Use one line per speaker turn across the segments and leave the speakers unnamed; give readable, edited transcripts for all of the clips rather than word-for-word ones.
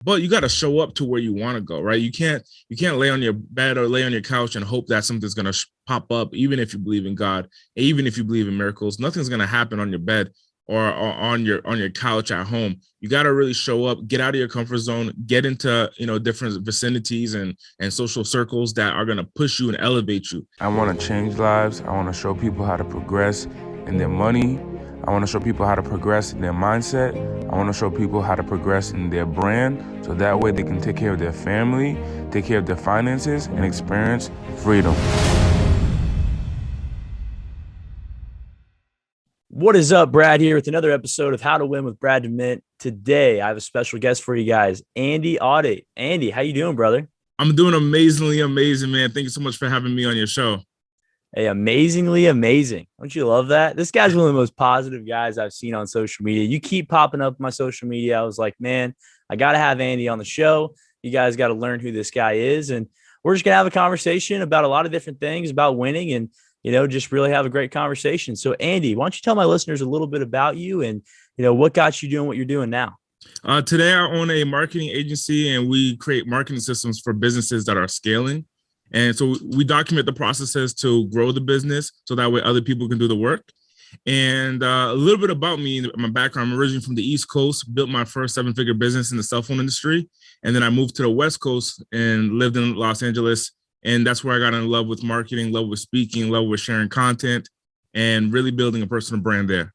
but you got to show up to where you want to go, right? You can't lay on your bed or lay on your couch and hope that something's going to pop up. Even if you believe in God, even if you believe in miracles, nothing's going to happen on your bed or on your couch at home. You got to really show up, get out of your comfort zone, get into different vicinities and social circles that are going to push you and elevate you.
I want to change lives. I want to show people how to progress in their money. I want to show people how to progress in their mindset. I want to show people how to progress in their brand, so that way they can take care of their family, take care of their finances, and experience freedom.
What is up, Brad here with another episode of How to Win with Brad DeMint. Today, I have a special guest for you guys, Andy Audate. Andy, how you doing, brother?
I'm doing amazingly amazing, man. Thank you so much for having me on your show.
Hey, amazingly amazing. Don't you love that? This guy's one of the most positive guys I've seen on social media. You keep popping up on my social media. I was like, man, I got to have Andy on the show. You guys got to learn who this guy is. And we're just going to have a conversation about a lot of different things about winning and, just really have a great conversation. So, Andy, why don't you tell my listeners a little bit about you and, what got you doing what you're doing now?
Today, I own a marketing agency, and we create marketing systems for businesses that are scaling. And so we document the processes to grow the business so that way other people can do the work. And a little bit about me, my background. I'm originally from the East Coast, built my first 7-figure business in the cell phone industry. And then I moved to the West Coast and lived in Los Angeles. And that's where I got in love with marketing, love with speaking, love with sharing content, and really building a personal brand there.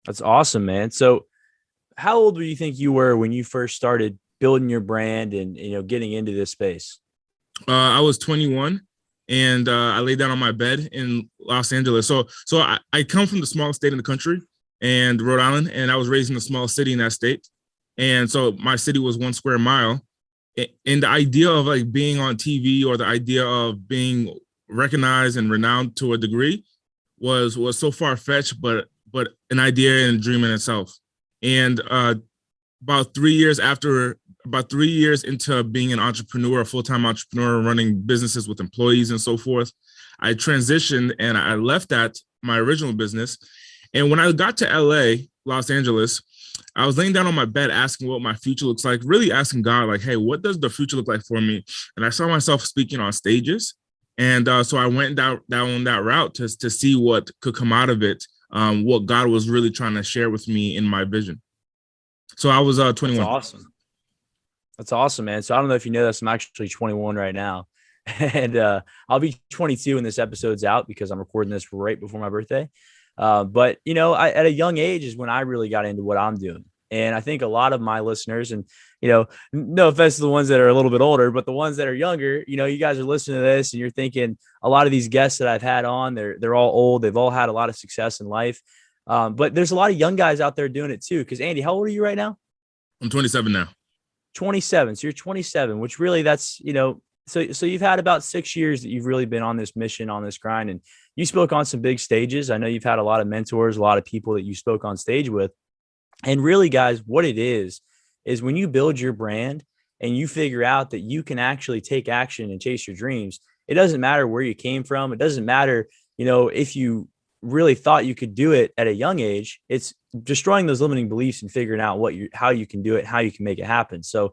That's awesome, man. So how old do you think you were when you first started building your brand and, getting into this space?
I was 21 and I laid down on my bed in Los Angeles. So I come from the smallest state in the country, and Rhode Island, and I was raised in the smallest city in that state. And so my city was 1 square mile. And the idea of like being on TV or the idea of being recognized and renowned to a degree was so far-fetched, but an idea and a dream in itself. And about 3 years into being an entrepreneur, a full-time entrepreneur running businesses with employees and so forth, I transitioned and I left my original business. And when I got to LA, Los Angeles, I was laying down on my bed asking what my future looks like, really asking God, like, hey, what does the future look like for me? And I saw myself speaking on stages. And so I went down that route to see what could come out of it, what God was really trying to share with me in my vision. So I was 21.
That's awesome, man. So I don't know if you know this, I'm actually 21 right now. And I'll be 22 when this episode's out because I'm recording this right before my birthday. But, at a young age is when I really got into what I'm doing. And I think a lot of my listeners and, no offense to the ones that are a little bit older, but the ones that are younger, you guys are listening to this and you're thinking a lot of these guests that I've had on, they're all old. They've all had a lot of success in life. But there's a lot of young guys out there doing it too. Cause Andy, how old are you right now?
I'm 27 now.
27. So you're 27, which really that's, so you've had about 6 years that you've really been on this mission, on this grind, and you spoke on some big stages. I know you've had a lot of mentors, a lot of people that you spoke on stage with. And really, guys, what it is when you build your brand and you figure out that you can actually take action and chase your dreams, it doesn't matter where you came from. It doesn't matter, if you really thought you could do it at a young age. It's destroying those limiting beliefs and figuring out how you can do it, how you can make it happen. So,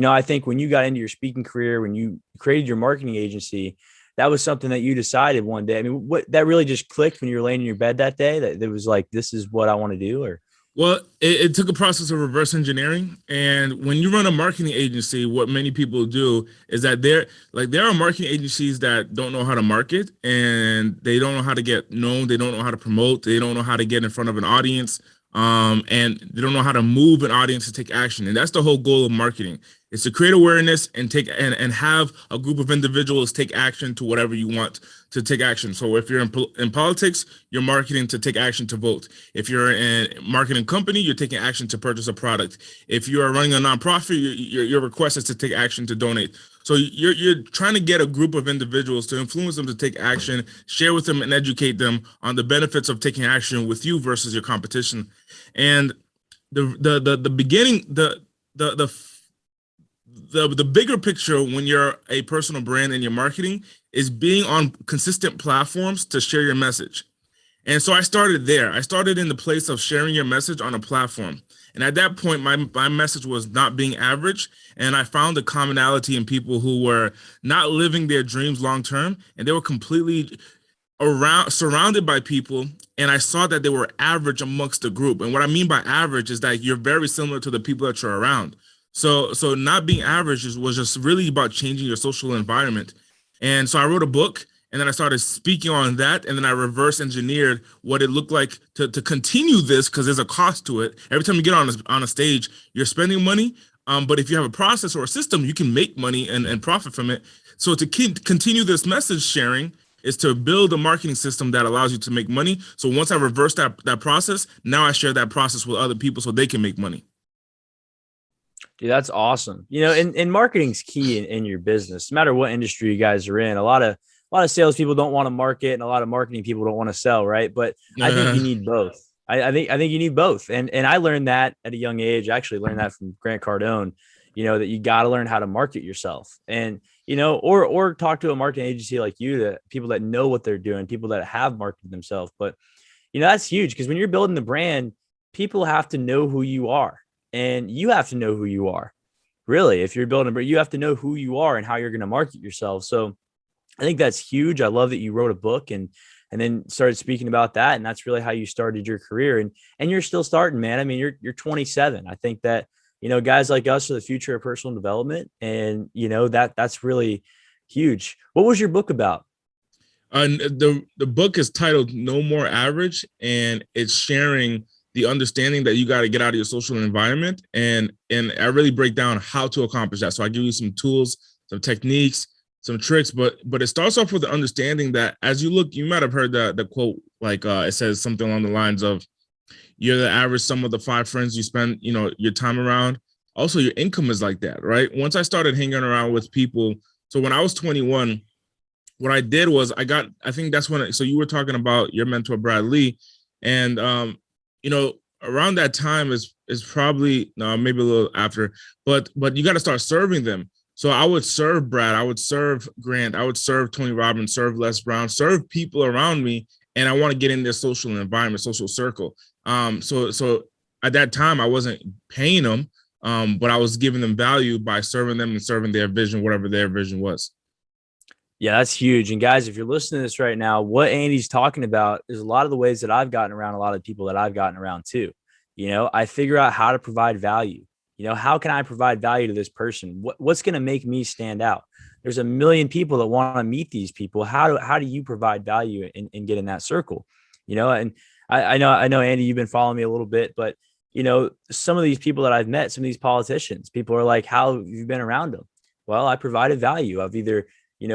I think when you got into your speaking career, when you created your marketing agency, that was something that you decided one day. I mean, what that really just clicked when you were laying in your bed that day, that it was like, this is what I want to do? Or
Well, it took a process of reverse engineering. And when you run a marketing agency, what many people do is that there are marketing agencies that don't know how to market, and they don't know how to get known. They don't know how to promote. They don't know how to get in front of an audience. And they don't know how to move an audience to take action. And that's the whole goal of marketing, is to create awareness and and have a group of individuals take action to whatever you want to take action. So if you're in politics, you're marketing to take action to vote. If you're in a marketing company, you're taking action to purchase a product. If you are running a nonprofit, your request is to take action to donate. So you're trying to get a group of individuals to influence them to take action, share with them and educate them on the benefits of taking action with you versus your competition. And the beginning, the bigger picture when you're a personal brand and you're marketing is being on consistent platforms to share your message. And so I started there. I started in the place of sharing your message on a platform. And at that point, my message was not being average. And I found a commonality in people who were not living their dreams long term, and they were completely surrounded by people, and I saw that they were average amongst the group. And what I mean by average is that you're very similar to the people that you're around. So not being average was just really about changing your social environment. And so I wrote a book, and then I started speaking on that, and then I reverse engineered what it looked like to continue this, because there's a cost to it. Every time you get on a stage, you're spending money. But if you have a process or a system, you can make money and profit from it. So to continue this message sharing is to build a marketing system that allows you to make money. So once I reverse that process, now I share that process with other people so they can make money.
Dude, that's awesome. And marketing's key in your business, no matter what industry you guys are in. A lot of salespeople don't want to market, and a lot of marketing people don't want to sell, right? But I think you need both. I think you need both. And I learned that at a young age. I actually learned that from Grant Cardone, that you got to learn how to market yourself. And or talk to a marketing agency like you, to people that know what they're doing, people that have marketed themselves. But, that's huge, because when you're building the brand, people have to know who you are, and you have to know who you are. Really, if you're building a brand, you have to know who you are and how you're going to market yourself. So I think that's huge. I love that you wrote a book and then started speaking about that. And that's really how you started your career. And you're still starting, man. I mean, you're 27. I think that, guys like us are the future of personal development. And, that's really huge. What was your book about?
The book is titled No More Average, and it's sharing the understanding that you got to get out of your social environment. And I really break down how to accomplish that. So I give you some tools, some techniques, some tricks, but it starts off with the understanding that as you look, you might have heard the quote, like it says something along the lines of, you're the average sum of the 5 friends you spend, your time around. Also, your income is like that, right? Once I started hanging around with people, so when I was 21, what I did was I think that's when, so you were talking about your mentor, Brad Lee, and around that time is probably, no, maybe a little after, but you got to start serving them. So I would serve Brad, I would serve Grant, I would serve Tony Robbins, serve Les Brown, serve people around me, and I want to get in their social environment, social circle. So at that time, I wasn't paying them, but I was giving them value by serving them and serving their vision, whatever their vision was.
Yeah, that's huge. And guys, if you're listening to this right now, what Andy's talking about is a lot of the ways that I've gotten around a lot of people that I've gotten around too. I figure out how to provide value. How can I provide value to this person? What's going to make me stand out? There's a million people that want to meet these people. How do you provide value and get in that circle? And I know, Andy, you've been following me a little bit, but some of these people that I've met, some of these politicians, people are like, how have you been around them? Well, I provided value. I've either,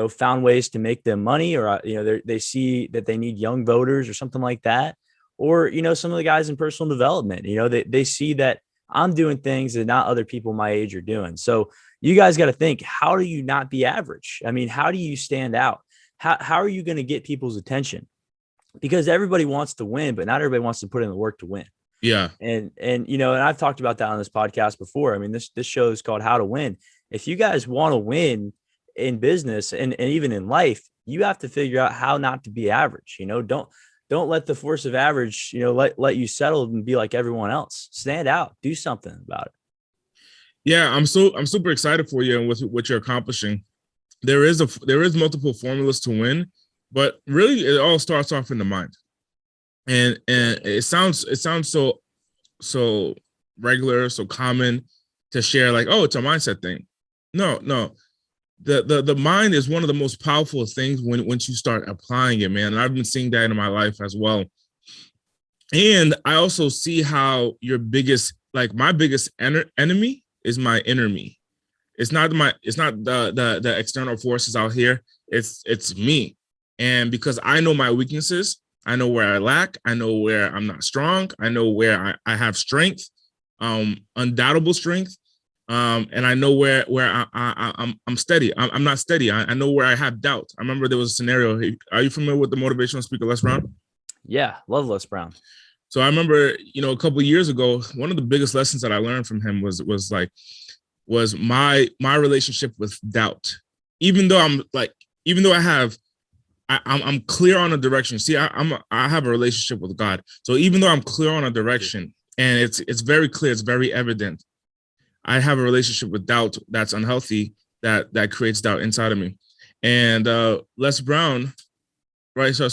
found ways to make them money, or, they see that they need young voters or something like that. Or, some of the guys in personal development, they see that I'm doing things that not other people my age are doing. So you guys got to think, how do you not be average? I mean, how do you stand out? How are you going to get people's attention? Because everybody wants to win, but not everybody wants to put in the work to win.
Yeah.
And I've talked about that on this podcast before. I mean, this show is called How to Win. If you guys want to win in business and even in life, you have to figure out how not to be average. Don't let the force of average, let you settle and be like everyone else. Stand out, do something about it.
Yeah, I'm super excited for you and with what you're accomplishing. There is multiple formulas to win, but really it all starts off in the mind. And it sounds so regular, so common to share, like, oh, it's a mindset thing. No. The mind is one of the most powerful things once you start applying it, man. And I've been seeing that in my life as well. And I also see how my biggest enemy is my inner me. It's not the external forces out here. It's me. And because I know my weaknesses, I know where I lack, I know where I'm not strong, I know where I have strength, undoubtable strength. And I know where I'm steady. I'm not steady. I know where I have doubt. I remember there was a scenario. Are you familiar with the motivational speaker Les Brown?
Yeah, love Les Brown.
So I remember, a couple of years ago, one of the biggest lessons that I learned from him was my relationship with doubt. Even though I'm clear on a direction. See, I have a relationship with God. So even though I'm clear on a direction, and it's very clear, it's very evident. I have a relationship with doubt that's unhealthy, that creates doubt inside of me. And Les Brown, right? So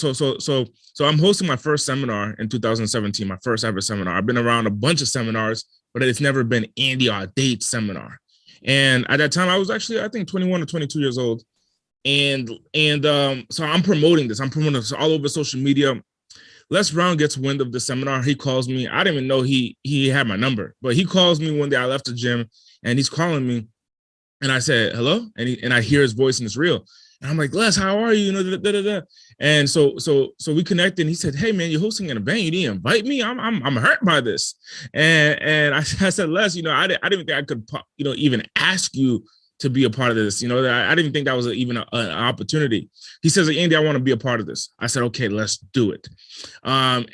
I'm hosting my first seminar in 2017, my first ever seminar. I've been around a bunch of seminars, but it's never been Andy Audate seminar. And at that time, I was actually, I think, 21 or 22 years old. And so I'm promoting this. I'm promoting this all over social media. Les Brown gets wind of the seminar. He calls me. I didn't even know he had my number, but he calls me one day. I left the gym, and he's calling me, and I said hello, and I hear his voice, and it's real. And I'm like, Les, how are you? You know, da, da, da, da. And so we connected. And he said, hey man, you're hosting an event. You didn't invite me. I'm hurt by this. And I said, Les, you know, I didn't think I could, you know, even ask you to be a part of this. You know, I didn't think that was even an opportunity. He says, Andy, I want to be a part of this. I said, okay, let's do it. And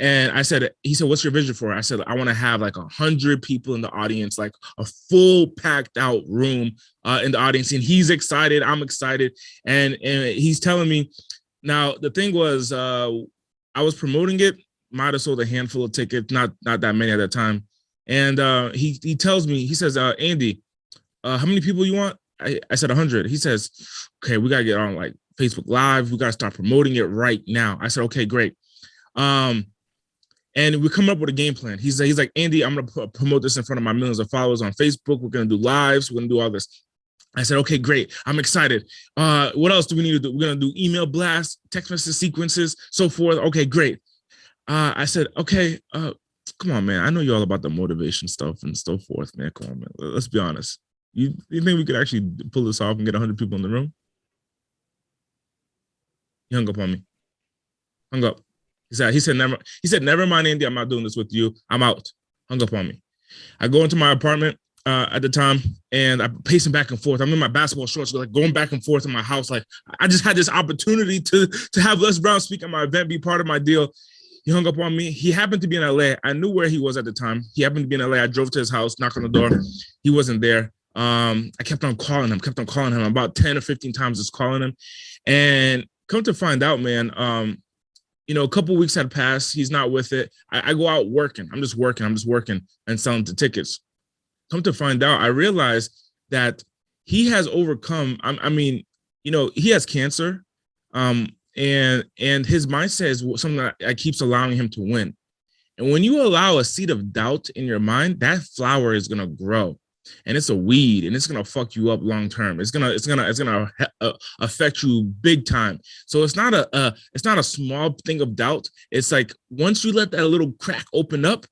he said, what's your vision for it? I said, I want to have like 100 people in the audience, like a full packed out room in the audience. And he's excited. I'm excited. And he's telling me, now the thing was, I was promoting it, might have sold a handful of tickets, not that many at that time. And he tells me, he says, Andy, how many people you want? I said 100. He says, okay, we got to get on like Facebook Live. We got to start promoting it right now. I said, okay, great. And we come up with a game plan. He's like, Andy, I'm going to promote this in front of my millions of followers on Facebook. We're going to do lives. We're going to do all this. I said, okay, great. I'm excited. What else do we need to do? We're going to do email blasts, text message sequences, so forth. Okay, great. I said, okay, come on, man. I know you're all about the motivation stuff and so forth, man. Come on, man. Let's be honest. You think we could actually pull this off and get 100 people in the room? He hung up on me. Hung up. He said, never mind, Andy. I'm not doing this with you. I'm out. Hung up on me. I go into my apartment at the time, and I'm pacing back and forth. I'm in my basketball shorts, like going back and forth in my house. Like I just had this opportunity to have Les Brown speak at my event, be part of my deal. He hung up on me. He happened to be in LA. I knew where he was at the time. He happened to be in LA. I drove to his house, knocked on the door. He wasn't there. I kept on calling him about 10 or 15 times, just calling him. And come to find out, man, you know, a couple of weeks had passed. He's not with it. I go out working. I'm just working and selling the tickets. Come to find out, I realized that he has overcome. I mean, you know, he has cancer, and his mindset is something that keeps allowing him to win. And when you allow a seed of doubt in your mind, that flower is gonna grow, and it's a weed, and it's gonna fuck you up long term. It's gonna affect you big time. So it's not a small thing of doubt. It's like once you let that little crack open up,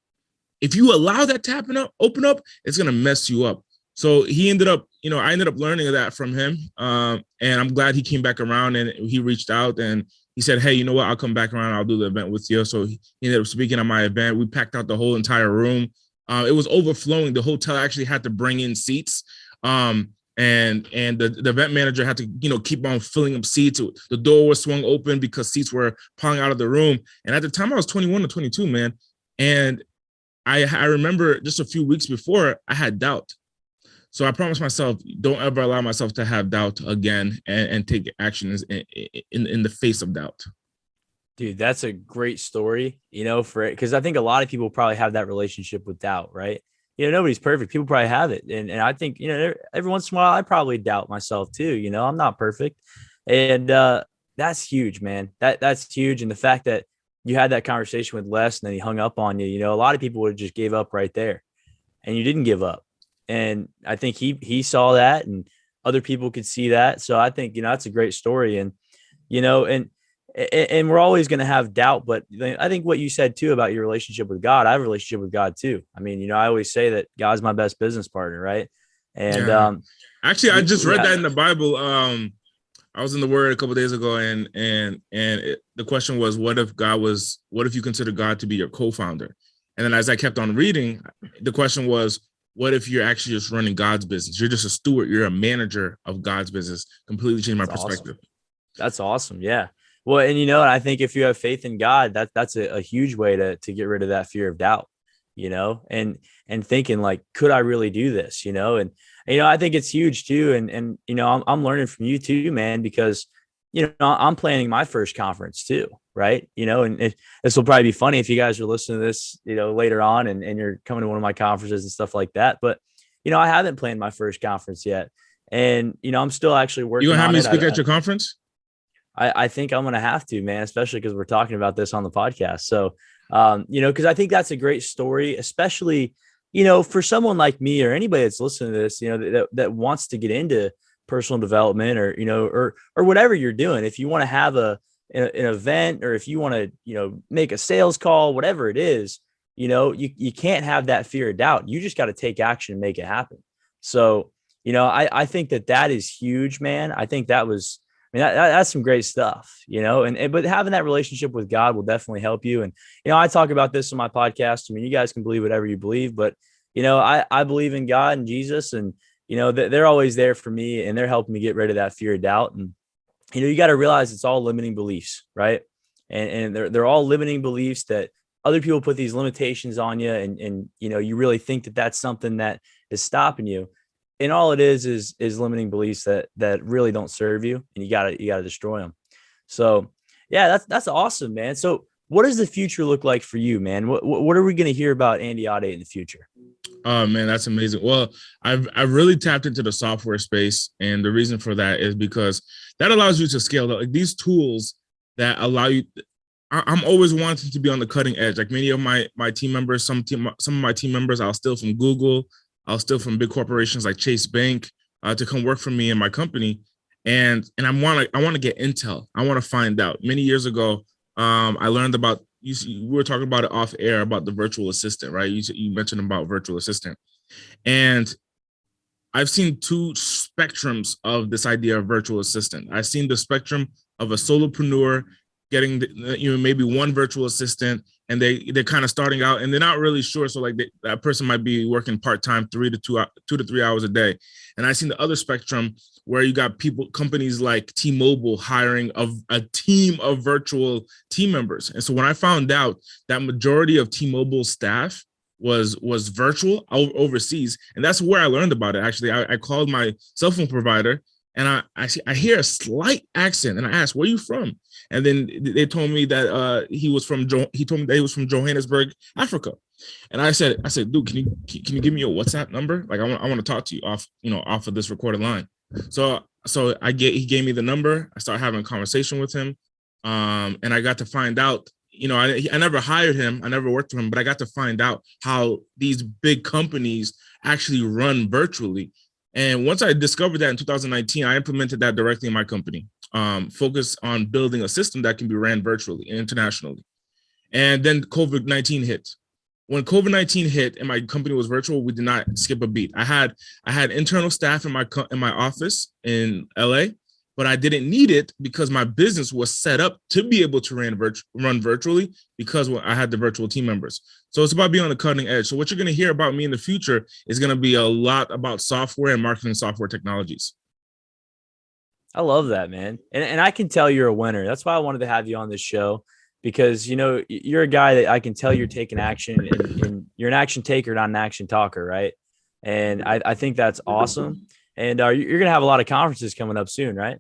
if you allow that to open up, it's gonna mess you up. So he ended up, you know, I ended up learning that from him, and I'm glad he came back around and he reached out and he said, hey, you know what? I'll come back around. I'll do the event with you. So he ended up speaking at my event. We packed out the whole entire room. It was overflowing. The hotel actually had to bring in seats, and the event manager had to, you know, keep on filling up seats. The door was swung open because seats were piling out of the room. And at the time, I was 21 or 22, man, and I remember just a few weeks before I had doubt. So I promised myself, don't ever allow myself to have doubt again, and take actions in the face of doubt.
Dude, that's a great story, you know, because I think a lot of people probably have that relationship with doubt, right? You know, nobody's perfect. People probably have it. And I think, you know, every once in a while, I probably doubt myself too. You know, I'm not perfect. And that's huge, man. That's huge. And the fact that you had that conversation with Les and then he hung up on you, you know, a lot of people would have just gave up right there, and you didn't give up. And I think he saw that, and other people could see that. So I think, you know, that's a great story. And, you know, and we're always going to have doubt, but I think what you said too about your relationship with God, I have a relationship with God too. I mean, you know, I always say that God's my best business partner. Right. And,
actually, I just read that in the Bible. I was in the Word a couple of days ago, and the question was, what if you consider God to be your co-founder? And then as I kept on reading, the question was, what if you're actually just running God's business? You're just a steward. You're a manager of God's business. Completely changed my perspective.
Awesome. That's awesome. Yeah. Well, and, you know, and I think if you have faith in God, that's a huge way to get rid of that fear of doubt, you know, and thinking like, could I really do this? You know, and you know, I think it's huge too. And, you know, I'm learning from you too, man, because, you know, I'm planning my first conference too. right? And this will probably be funny if you guys are listening to this, later on and you're coming to one of my conferences and stuff like that. But, I haven't planned my first conference yet. And, I'm still actually
You
working
gonna have
on
me
it.
speak at your conference?
I think I'm going to have to, man, especially because we're talking about this on the podcast. So, because I think that's a great story, especially, for someone like me or anybody that's listening to this, that wants to get into personal development or whatever you're doing. If you want to have an event, or if you want to, make a sales call, whatever it is, you can't have that fear of doubt. You just got to take action and make it happen. So, I think that is huge, man. I think that's some great stuff, but having that relationship with God will definitely help you. And, I talk about this on my podcast. I mean, you guys can believe whatever you believe, but, I believe in God and Jesus, and, they're always there for me, and they're helping me get rid of that fear of doubt. And, you got to realize it's all limiting beliefs, right? And they're all limiting beliefs that other people put these limitations on you. And, you really think that that's something that is stopping you. And all it is limiting beliefs that really don't serve you, and you gotta destroy them. So yeah, that's awesome, man. So what does the future look like for you, man? What are we going to hear about Andy Audate in the future?
Oh man, that's amazing. Well, I've really tapped into the software space, and the reason for that is because that allows you to scale up. Like these tools that allow you. I'm always wanting to be on the cutting edge. Like many of my team members, some of my team members, I'll steal from Google. I'll steal from big corporations like Chase Bank to come work for me in my company, and I want to get intel. I want to find out. Many years ago, I learned about. We were talking about it off air about the virtual assistant, right? You mentioned about virtual assistant, and I've seen two spectrums of this idea of virtual assistant. I've seen the spectrum of a solopreneur getting maybe one virtual assistant, and they're kind of starting out and they're not really sure. So like that person might be working part-time 2 to 3 hours a day. And I seen the other spectrum where you got companies like T-Mobile hiring a team of virtual team members. And so when I found out that majority of T-Mobile staff was virtual overseas, and that's where I learned about it. Actually, I called my cell phone provider, and I hear a slight accent, and I asked, "Where are you from?" And then they told me that he told me that he was from Johannesburg, Africa. And I said, "Dude, can you give me your WhatsApp number? Like I want to talk to you off of this recorded line." So he gave me the number. I started having a conversation with him, and I got to find out. I never hired him. I never worked for him, but I got to find out how these big companies actually run virtually. And once I discovered that in 2019, I implemented that directly in my company, focused on building a system that can be ran virtually and internationally. And then COVID-19 hit. When COVID-19 hit and my company was virtual, we did not skip a beat. I had internal staff in my office in LA, but I didn't need it because my business was set up to be able to run virtually because I had the virtual team members. So it's about being on the cutting edge. So what you're going to hear about me in the future is going to be a lot about software and marketing software technologies.
I love that, man. And I can tell you're a winner. That's why I wanted to have you on this show, because, you're a guy that I can tell you're taking action, and you're an action taker, not an action talker. Right. And I think that's awesome. And you're going to have a lot of conferences coming up soon, right?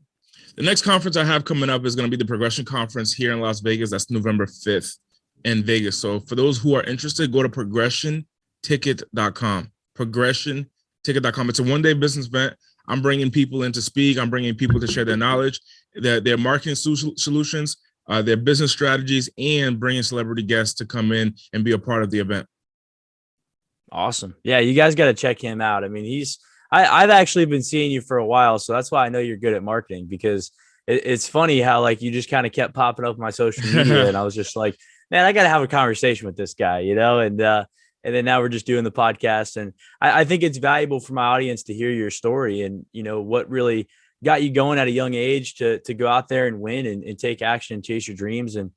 The next conference I have coming up is going to be the Progression Conference here in Las Vegas. That's November 5th in Vegas. So for those who are interested, go to progressionticket.com. Progressionticket.com. It's a one-day business event. I'm bringing people in to speak. I'm bringing people to share their knowledge, their marketing solutions, their business strategies, and bringing celebrity guests to come in and be a part of the event.
Awesome. Yeah, you guys got to check him out. I mean, I've actually been seeing you for a while, so that's why I know you're good at marketing, because it's funny how like you just kind of kept popping up on my social media, and I was just like, man, I got to have a conversation with this guy, and then now we're just doing the podcast, and I think it's valuable for my audience to hear your story and what really got you going at a young age to go out there and win and take action and chase your dreams. And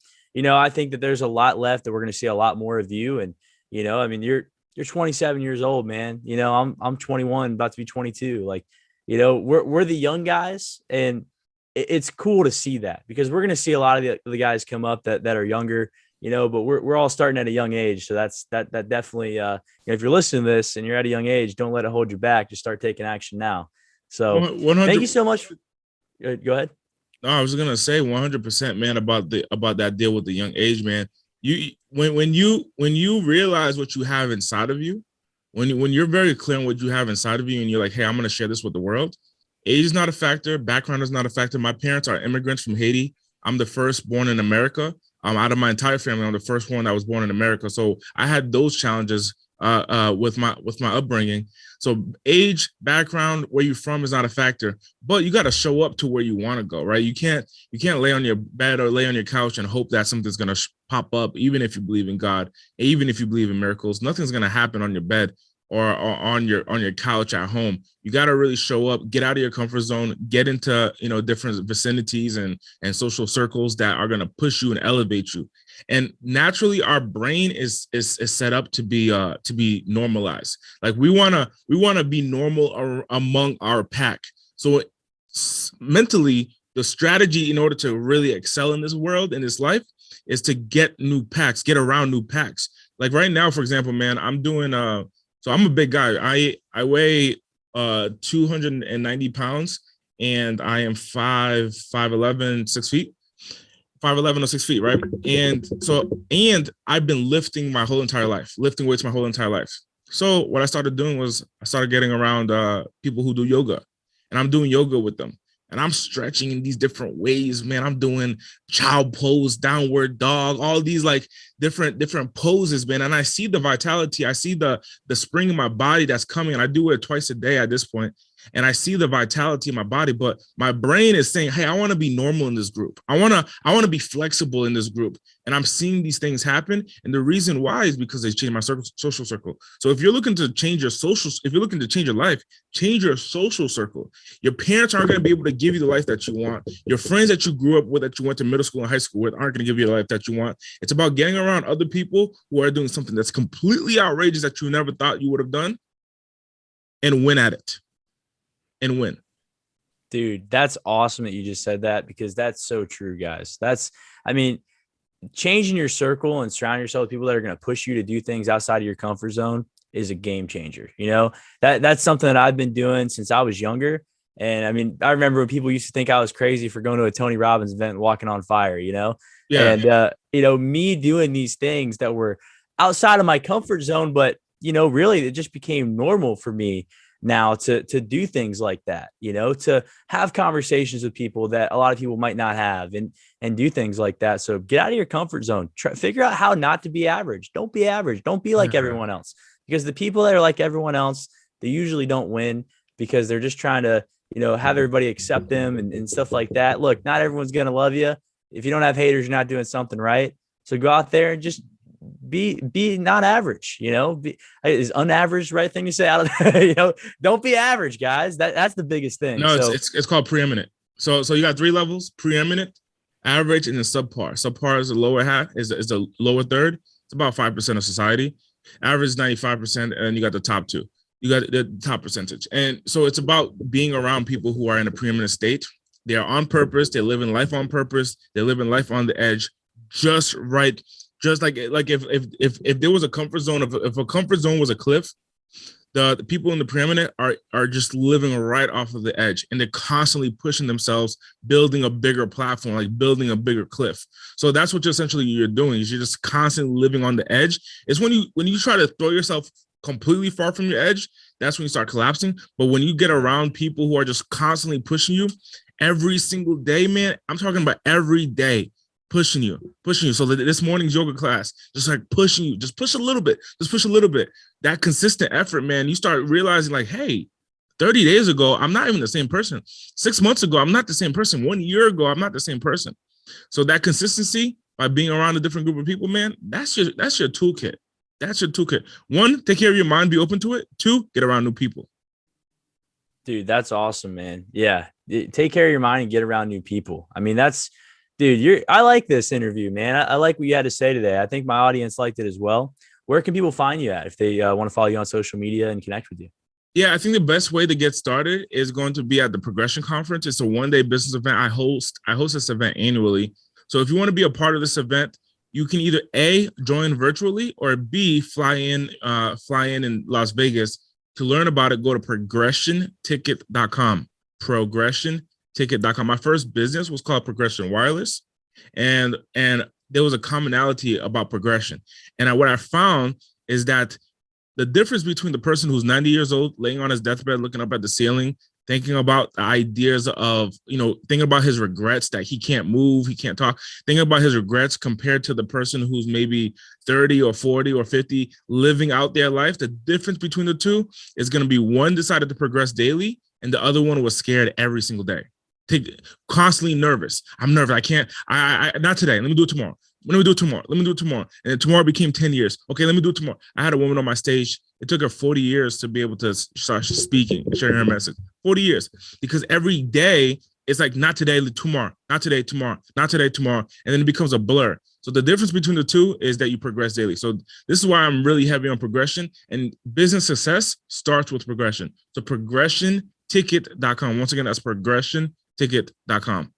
I think that there's a lot left, that we're going to see a lot more of you. And I mean, you're 27 years old, man. I'm 21, about to be 22. Like, we're the young guys, and it's cool to see that, because we're going to see a lot of the guys come up that are younger, but we're all starting at a young age. So that definitely, if you're listening to this and you're at a young age, don't let it hold you back. Just start taking action now. So
100.
Thank you so much. Go ahead.
No, I was gonna say 100%, man, about that deal with the young age, man. When you realize what you have inside of you, when you're very clear on what you have inside of you, and you're like, hey, I'm gonna share this with the world. Age is not a factor. Background is not a factor. My parents are immigrants from Haiti. I'm the first born in America. Out of my entire family, I'm the first one that was born in America. So I had those challenges with my upbringing. So age, background, where you're from is not a factor, but you got to show up to where you want to go, right? You can't lay on your bed or lay on your couch and hope that something's gonna pop up, even if you believe in God, even if you believe in miracles. Nothing's gonna happen on your bed or on your couch at home. You got to really show up, get out of your comfort zone, get into different vicinities and social circles that are gonna push you and elevate you. And naturally, our brain is set up to be normalized. Like we wanna be normal among our pack. So mentally, the strategy in order to really excel in this world, in this life, is to get new packs, get around new packs. Like right now, for example, man, I'm doing so I'm a big guy. I weigh 290 pounds, and I am 5'11", 6 feet. 5'11" or 6 feet, right? And I've been lifting my whole entire life, lifting weights my whole entire life. So what I started doing was I started getting around people who do yoga, and I'm doing yoga with them. And I'm stretching in these different ways, man. I'm doing child pose, downward dog, all these like different poses, man. And I see the vitality. I see the spring in my body that's coming. And I do it twice a day at this point. And I see the vitality in my body, but my brain is saying, hey, I want to be normal in this group. I want to be flexible in this group. And I'm seeing these things happen. And the reason why is because they changed my social circle. So if you're looking to change if you're looking to change your life, change your social circle. Your parents aren't going to be able to give you the life that you want. Your friends that you grew up with, that you went to middle school and high school with, aren't going to give you the life that you want. It's about getting around other people who are doing something that's completely outrageous that you never thought you would have done, and win at it. And win.
Dude, that's awesome that you just said that, because that's so true, guys. Changing your circle and surrounding yourself with people that are going to push you to do things outside of your comfort zone is a game changer. That's something that I've been doing since I was younger. And I remember when people used to think I was crazy for going to a Tony Robbins event and walking on fire, Yeah. And, me doing these things that were outside of my comfort zone, but, really it just became normal for me now to do things like that, to have conversations with people that a lot of people might not have, and do things like that. So get out of your comfort zone, figure out how not to be average. Don't be average. Don't be like everyone else, because the people that are like everyone else, they usually don't win, because they're just trying to, have everybody accept them and stuff like that. Look, not everyone's going to love you. If you don't have haters, you're not doing something right. So go out there and just be not average, is unaverage the right thing to say? I don't know. Don't be average, guys. That's the biggest thing.
No, it's called preeminent. So you got 3 levels: preeminent, average, and then subpar. Subpar is the lower half, is the lower third. It's about 5% of society. Average is 95%, and you got the top 2. You got the top percentage. And so it's about being around people who are in a preeminent state. They are on purpose. They live in life on purpose. They live in life on the edge, just right. Just like if there was a comfort zone, if a comfort zone was a cliff, the people in the preeminent are just living right off of the edge, and they're constantly pushing themselves, building a bigger platform, like building a bigger cliff. So that's what you're doing, is you're just constantly living on the edge. It's when you try to throw yourself completely far from your edge, that's when you start collapsing. But when you get around people who are just constantly pushing you every single day, man, I'm talking about every day, pushing you. So this morning's yoga class, just like pushing you, just push a little bit. That consistent effort, man, you start realizing like, hey, 30 days ago, I'm not even the same person. 6 months ago, I'm not the same person. 1 year ago, I'm not the same person. So that consistency by being around a different group of people, man, that's your toolkit. That's your toolkit. 1, take care of your mind, be open to it. 2, get around new people.
Dude, that's awesome, man. Yeah. Take care of your mind and get around new people. Dude, I like this interview, man. I like what you had to say today. I think my audience liked it as well. Where can people find you at if they want to follow you on social media and connect with you?
Yeah, I think the best way to get started is going to be at the Progression Conference. It's a 1-day business event. I host this event annually. So if you want to be a part of this event, you can either A, join virtually, or B, fly in Las Vegas. To learn about it, go to progressionticket.com. ticket.com. My first business was called Progression Wireless, and there was a commonality about progression. And what I found is that the difference between the person who's 90 years old, laying on his deathbed, looking up at the ceiling, thinking about the ideas of, thinking about his regrets that he can't move, he can't talk, thinking about his regrets compared to the person who's maybe 30 or 40 or 50 living out their life. The difference between the two is going to be one decided to progress daily and the other one was scared every single day. Constantly nervous. I'm nervous. I can't, not today. Let me do it tomorrow. Let me do it tomorrow. Let me do it tomorrow. And then tomorrow became 10 years. Okay, let me do it tomorrow. I had a woman on my stage. It took her 40 years to be able to start speaking and sharing her message. 40 years. Because every day, it's like, not today, tomorrow. Not today, tomorrow. Not today, tomorrow. And then it becomes a blur. So the difference between the two is that you progress daily. So this is why I'm really heavy on progression. And business success starts with progression. So progressionticket.com. Once again, that's progressionticket.com.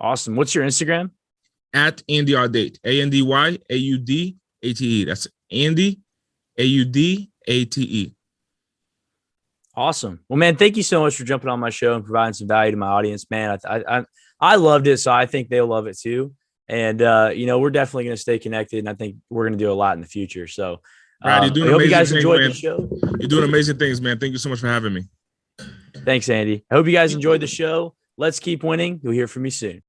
Awesome. What's your Instagram?
At Andy Audate, ANDYAUDATE. That's Andy AUDATE.
Awesome. Well, man, thank you so much for jumping on my show and providing some value to my audience, man. I loved it, so I think they'll love it too. And we're definitely going to stay connected, and I think we're going to do a lot in the future. So,
Brad, you're doing
I hope you guys
things,
enjoyed
man.
the show.
You're doing amazing things, man. Thank you so much for having me.
Thanks, Andy. I hope you guys enjoyed the show. Let's keep winning. You'll hear from me soon.